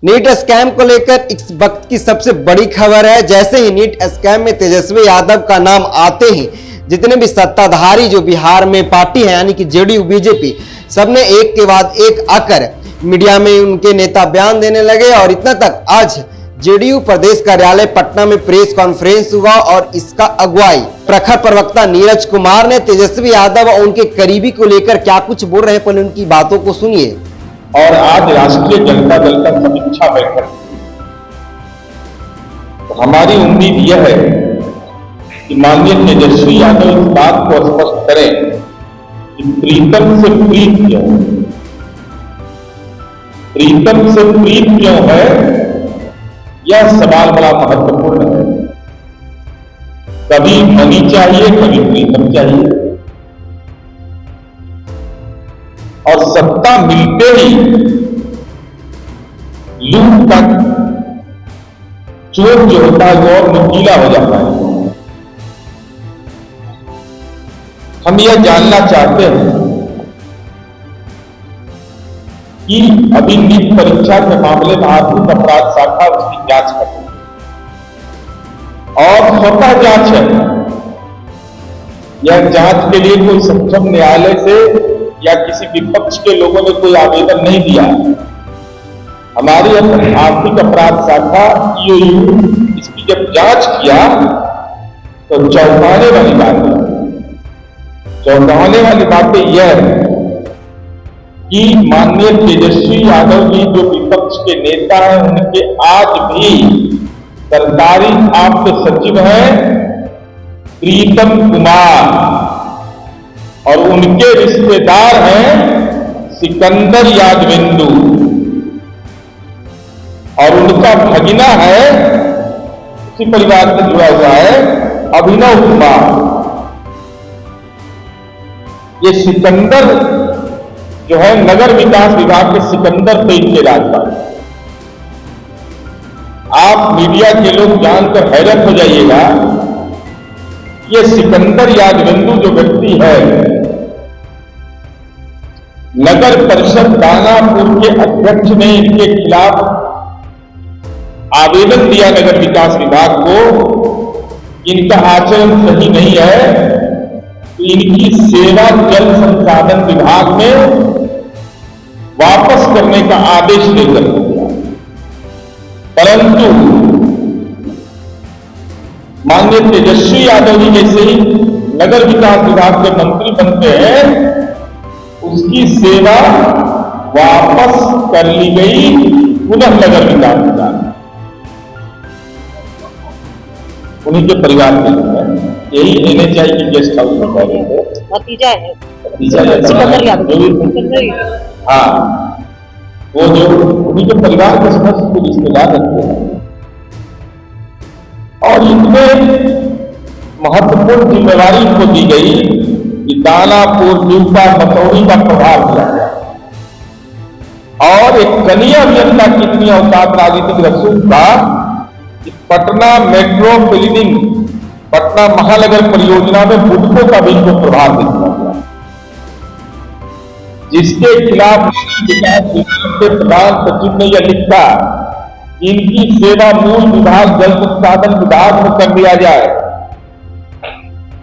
NEET scam को लेकर इस वक्त की सबसे बड़ी खबर है। जैसे ही नीट स्कैम में तेजस्वी यादव का नाम आते ही जितने भी सत्ताधारी जो बिहार में पार्टी है यानी कि जेडीयू बीजेपी, सबने एक के बाद एक आकर मीडिया में उनके नेता बयान देने लगे। और इतना तक आज जेडीयू प्रदेश कार्यालय पटना में प्रेस कॉन्फ्रेंस हुआ और इसका अगुवाई प्रखर प्रवक्ता नीरज कुमार ने। तेजस्वी यादव और उनके करीबी को लेकर क्या कुछ बोल रहे हैं, पहले उनकी बातों को सुनिए। और आज राष्ट्रीय जनता दल का समीक्षा बैठक, तो हमारी उम्मीद यह है कि माननीय तेजस्वी यादव इस बात को स्पष्ट करें कि प्रीतम से प्रीत क्यों, प्रीतम से प्रीत क्यों है, यह सवाल बड़ा महत्वपूर्ण है। कभी मनी चाहिए, कभी प्रीतम चाहिए, और सत्ता मिलते ही लूट का चोर जो होता है वो और नुकीला हो जाता है। हम यह जानना चाहते हैं कि अभी नीट परीक्षा के मामले में आर्थिक अपराध शाखा उसकी जांच कर रही है और स्वतः जांच है। यह जांच के लिए कोई सक्षम न्यायालय से या किसी विपक्ष के लोगों ने कोई आवेदन नहीं दिया। हमारी आर्थिक अपराध शाखा ईओयू इसकी जब जांच किया तो चौंकाने वाली बातें यह है कि माननीय तेजस्वी यादव जी जो विपक्ष के नेता हैं, उनके आज भी सरकारी आप्त सचिव हैं प्रीतम कुमार, और उनके रिश्तेदार हैं सिकंदर यादवेंदु, और उनका भगिना है उसी परिवार से जुड़ा हुआ है अभिनव कुमार। ये सिकंदर जो है नगर विकास विभाग के सिकंदर थे इनके राजपाल। आप मीडिया के लोग जानकर हैरत हो जाइएगा, ये सिकंदर यादवेंदु जो व्यक्ति है, नगर परिषद दानापुर के अध्यक्ष ने इनके खिलाफ आवेदन दिया नगर विकास विभाग को, इनका आचरण सही नहीं है, तो इनकी सेवा जल संसाधन विभाग में वापस करने का आदेश देकर दिया। परंतु माननीय तेजस्वी यादव जी जैसे ही नगर विकास विभाग के मंत्री बनते हैं, उसकी सेवा वापस कर ली गई पुनः नगर विकास विभाग, उन्हीं के परिवार के लोग हैं। यही NHI की गेस्ट हाउस में रह रहे थे, भतीजा है सिकंदर यादव। हाँ, वो जो उन्हीं के परिवार के सदस्य को रिश्तेदार रखते हैं। और इतने महत्वपूर्ण जिम्मेवारी को दी गई कि दानापुर ड्यूटा मसौड़ी का प्रभाव दिया गया, और एक कनीय अभियंता की इतनी औकात राजनीतिक रसूख था कि पटना मेट्रो बिल्डिंग, पटना महानगर परियोजना में बुडको का भी इनको प्रभाव दिया गया, जिसके खिलाफ विकास विभाग के प्रधान सचिव ने यह लिखा इनकी सेवा मूल विभाग जल संसाधन विभाग में कर दिया जाए,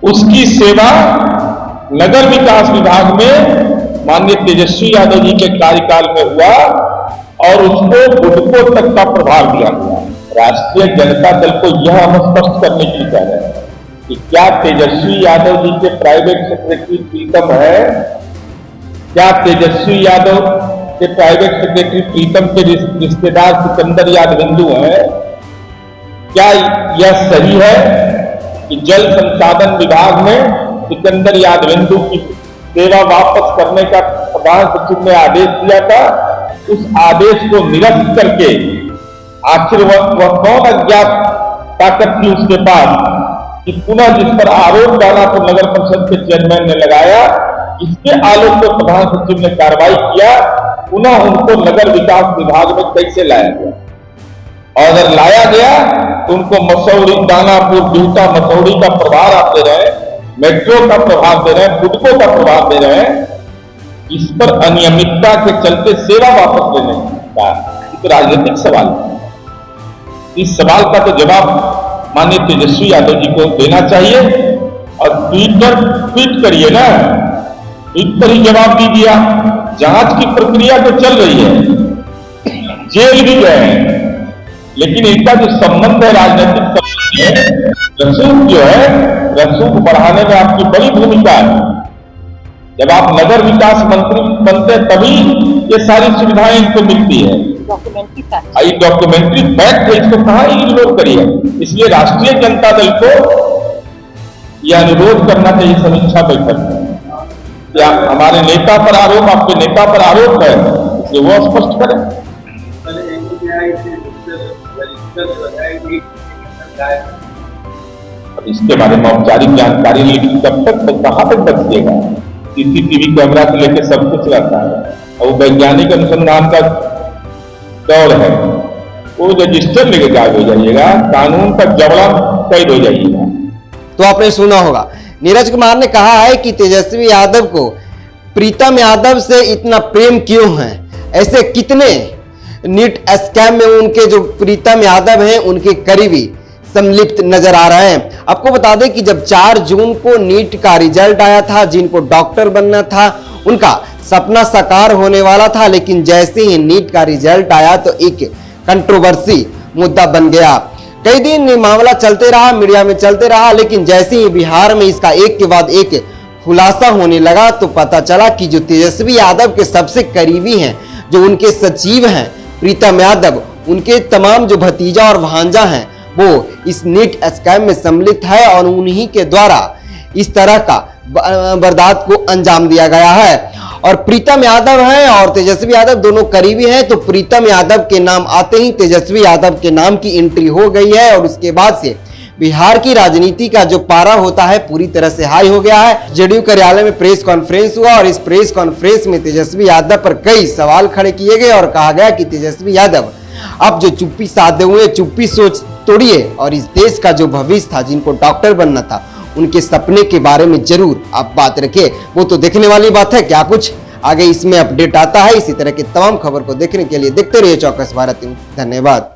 उसकी सेवा नगर विकास विभाग में माननीय तेजस्वी यादव जी के कार्यकाल में हुआ और उसको बुडको तक का प्रभाव दिया गया। राष्ट्रीय जनता दल को यह हम स्पष्ट करने की कह रहे हैं कि क्या तेजस्वी यादव जी के प्राइवेट सेक्रेटरी प्रीतम है, क्या तेजस्वी यादव के प्राइवेट सेक्रेटरी प्रीतम के रिश्तेदार सिकंदर यादवेंदु हैं? क्या यह सही है कि जल संसाधन विभाग में सिकंदर यादवेंदु की सेवा वापस करने का प्रधान सचिव ने आदेश दिया था? उस आदेश को निरस्त करके आखिर वह कौन अज्ञात ताकत थी उसके पास कि पुनः जिस पर आरोप डाला तो नगर परिषद के चेयरमैन ने लगाया, इसके आलोक में प्रधान सचिव ने कार्रवाई किया, पुनः उनको नगर विकास विभाग में कैसे लाया गया? और अगर लाया गया तो उनको मसौड़ी, दानापुर ड्यूटा मसौड़ी का प्रभार आप दे रहे हैं, मेट्रो का प्रभाव दे रहे हैं, बुडको का प्रभाव दे रहे हैं। इस पर अनियमितता के चलते सेवा वापस लेने का तो राजनीतिक सवाल है। इस सवाल का तो जवाब माननीय तेजस्वी यादव जी को देना चाहिए और ट्वीट करिए ना, ट्वीट पर ही जवाब दीजिए। जांच की प्रक्रिया तो चल रही है, जेल भी गए हैं, लेकिन इनका जो संबंध है राजनीतिक संबंध है, रसूख जो है, रसूख बढ़ाने में आपकी बड़ी भूमिका है। जब आप नगर विकास मंत्री बनते तभी ये सारी सुविधाएं इनको मिलती है। डॉक्यूमेंट्री फैक्ट है, इसको कहां इग्नोर करिए। इसलिए राष्ट्रीय जनता दल को यह अनुरोध करना चाहिए समीक्षा बैठक में, क्या हमारे नेता पर आरोप, आपके नेता पर आरोप है, इसलिए वो स्पष्ट करें। अब इसके बारे में औपचारिक जानकारी, लेकिन कब तक कहां तक बचिएगा? सीसीटीवी कैमरा से लेकर सब कुछ रहता है और वैज्ञानिक अनुसंधान का दौर है, वो रजिस्टर लेके गायब हो जाइएगा, कानून का जबड़ा कैद हो जाइएगा। तो आपने सुना होगा, नीरज कुमार ने कहा है कि तेजस्वी यादव को प्रीतम यादव से इतना प्रेम क्यों है। ऐसे कितने नीट स्कैम में उनके जो प्रीतम यादव हैं उनके करीबी सम्मिलित नजर आ रहे हैं। आपको बता दें कि जब 4 जून को नीट का रिजल्ट आया था, जिनको डॉक्टर बनना था उनका सपना साकार होने वाला था, लेकिन जैसे ही नीट का रिजल्ट आया तो एक कंट्रोवर्सी मुद्दा बन गया। कई दिन ये मामला चलते रहा, मीडिया में चलते रहा, लेकिन जैसे ही बिहार में इसका एक के बाद एक खुलासा होने लगा तो पता चला कि जो तेजस्वी यादव के सबसे करीबी हैं, जो उनके सचिव हैं प्रीतम यादव, उनके तमाम जो भतीजा और भांजा हैं वो इस नीट स्कैम में सम्मिलित है और उन्हीं के द्वारा इस तरह का वारदात को अंजाम दिया गया है। और प्रीतम यादव हैं और तेजस्वी यादव दोनों करीबी हैं, तो प्रीतम यादव के नाम आते ही तेजस्वी यादव के नाम की एंट्री हो गई है और उसके बाद से बिहार की राजनीति का जो पारा होता है पूरी तरह से हाई हो गया है। जेडीयू कार्यालय में प्रेस कॉन्फ्रेंस हुआ और इस प्रेस कॉन्फ्रेंस में तेजस्वी यादव पर कई सवाल खड़े किए गए और कहा गया कि तेजस्वी यादव अब जो चुप्पी साधे हुए, चुप्पी सोच तोड़िए और इस देश का जो भविष्य था, जिनको डॉक्टर बनना था, उनके सपने के बारे में जरूर आप बात रखिए। वो तो देखने वाली बात है, क्या कुछ आगे इसमें अपडेट आता है। इसी तरह की तमाम खबर को देखने के लिए देखते रहिए चौकस भारत। धन्यवाद।